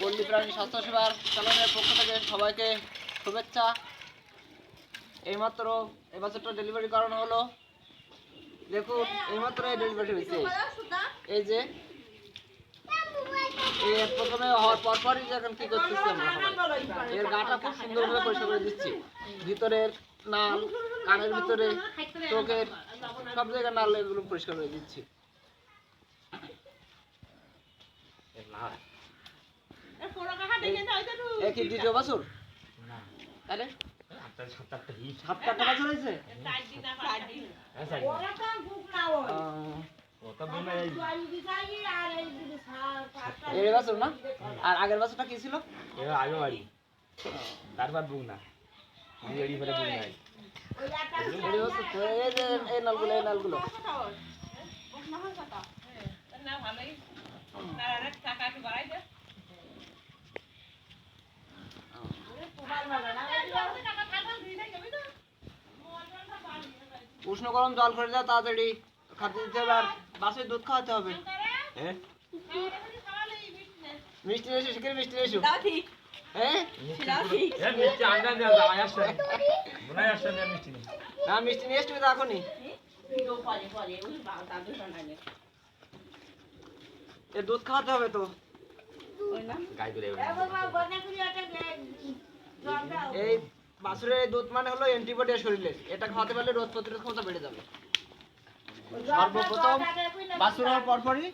পল্লী প্রাণী স্বাস্থ্যসেবার চ্যানেলের পক্ষ থেকে সবাইকে শুভেচ্ছা। এইমাত্র এই বাচ্চাটা ডেলিভারি করানো হলো। দেখুন এইমাত্র ডেলিভারি হয়েছে। এই যে প্রথমে হওয়ার পরপরই দেখেন কি করতেছি আমরা সবাই। এর গাটা খুব সুন্দরভাবে পরিষ্কার করে দিচ্ছি। ভিতরের নাল, কানের ভিতরে, চোখের সব জায়গায় নাল এগুলো পরিষ্কার করে দিচ্ছি। কি দ্বিতীয় বছর? তাহলে 7-8টা বছর হয়েছে। এই বছর না, আর আগের বছরটা কি ছিল? আগে বাড়ি, তারপর বুক না, এই বছর বুক নাই। এই নালগুলো, এই নালগুলো উষ্ণ গরম জল করে দাও, তাড়াতাড়ি খাতে দিতে হবে। আর বাসের দুধ খাওয়াতে হবে। মিষ্টি এসো, শিখে মিষ্টি এসো। না মিষ্টি নিয়ে এসছি এখনই। এ দুধ খাওয়াতে হবে তো। এই বাছুরের দুধ মানে হলো অ্যান্টিবডি শরীরে, এটা খাওয়াতে পারলে রোগ প্রতিরোধ ক্ষমতা বেড়ে যাবে। সর্বপ্রথম বাছুর হওয়ার পরপরই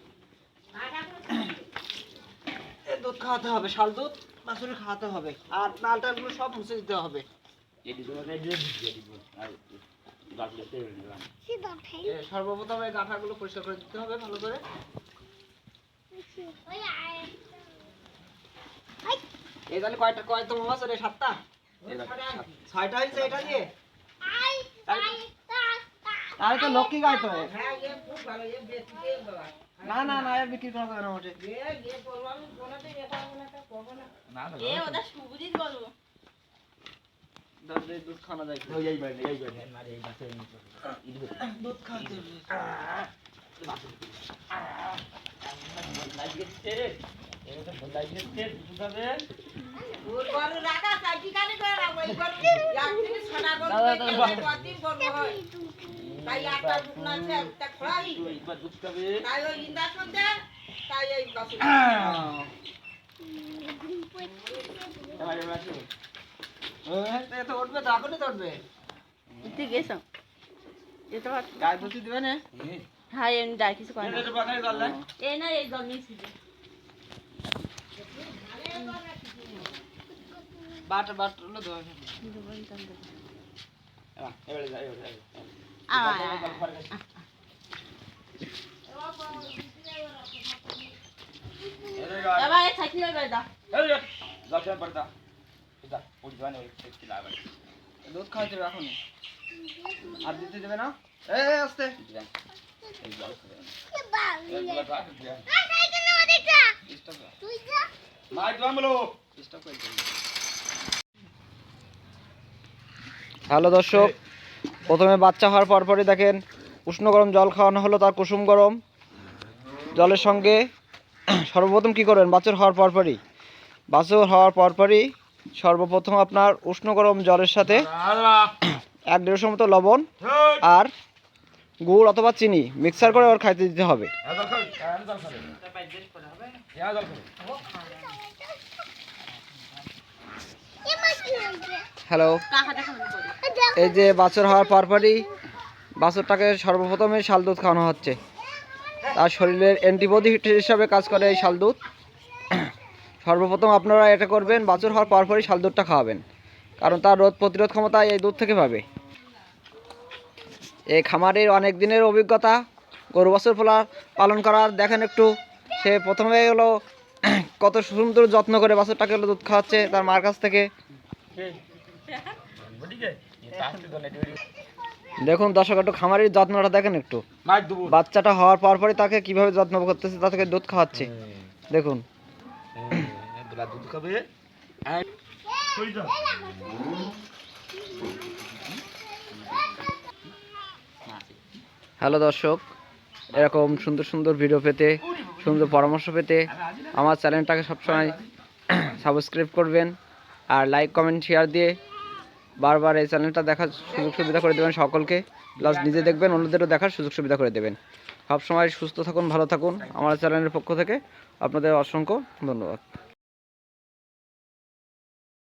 দুধ খাওয়াতে হবে, শাল দুধ বাছুরে খাওয়াতে হবে। আর নাল টালগুলো সব মুছে দিতে হবে। সর্বপ্রথম এই গাঁঠাগুলো পরিষ্কার করে দিতে হবে ভালো করে। এই তাহলে কয়তম বছর? 7টা 6টা হয়েছে এটা দিয়ে। তাহলে তো লক্ষ্মী গাই তো। না না না, এর বিক্রি করা যাবে না মোটে। দুধ খাওয়ানো যায়, দুধ খাওয়াতে উঠবে তো, এখনই তো উঠবে। গায়ে দুধ দিবে না? হ্যাঁ যাই কিছু করে না। এই না, এই জল নিয়েছি। বাট হলো তো। দুধ খাওয়াতে হবে এখনই। আর দিতে দেবে না? আস্তে হ্যালো দর্শক, প্রথমে বাচ্চা হওয়ার পরপরই দেখেন উষ্ণ গরম জল খাওয়ানো হলো। তার কুসুম গরম জলের সঙ্গে সর্বপ্রথম কি করবেন? বাছুর হওয়ার পরপরই সর্বপ্রথম আপনার উষ্ণ গরম জলের সাথে 1-1.5 মতো লবণ আর গুড় অথবা চিনি মিক্সার করে ওর খাইতে দিতে হবে। হ্যালো, এই যে বাছুর হওয়ার পরপরই বাছুরটাকে সর্বপ্রথমে শাল দুধ খাওয়ানো হচ্ছে। তার শরীরের অ্যান্টিবডি হিসেবে কাজ করে এই শাল দুধ। সর্বপ্রথম আপনারা এটা করবেন, বাছুর হওয়ার পরপরই শাল দুধটা খাওয়াবেন, কারণ তার রোগ প্রতিরোধ ক্ষমতা এই দুধ থেকে পাবে। এই খামারের অনেক দিনের অভিজ্ঞতা গরু বাছুর পালন করার। দেখেন একটু, সে প্রথমে হলো কত সুন্দর যত্ন করে বাছুরটাকে হলো দুধ খাওয়াচ্ছে তার মার কাছ থেকে। দেখুন দর্শক, একটু খামারের যত্নটা দেখেন একটু। বাচ্চাটা হওয়ার পরপরই তাকে কিভাবে যত্ন করতেছে, তা থেকে দুধ খাওয়াচ্ছে দেখুন। এবার দুধ খাবে হ্যাঁ হ্যালো দর্শক, এরকম সুন্দর সুন্দর ভিডিও পেতে, সুন্দর পরামর্শ পেতে আমার চ্যানেলটাকে সবসময় সাবস্ক্রাইব করবেন আর লাইক কমেন্ট শেয়ার দিয়ে বারবার এই চ্যানেলটা দেখার সুযোগ সুবিধা করে দেবেন সকলকে। প্লাস নিজে দেখবেন, অন্যদেরও দেখার সুযোগ সুবিধা করে দেবেন। সবসময় সুস্থ থাকুন, ভালো থাকুন। আমার চ্যানেলের পক্ষ থেকে আপনাদের অসংখ্য ধন্যবাদ।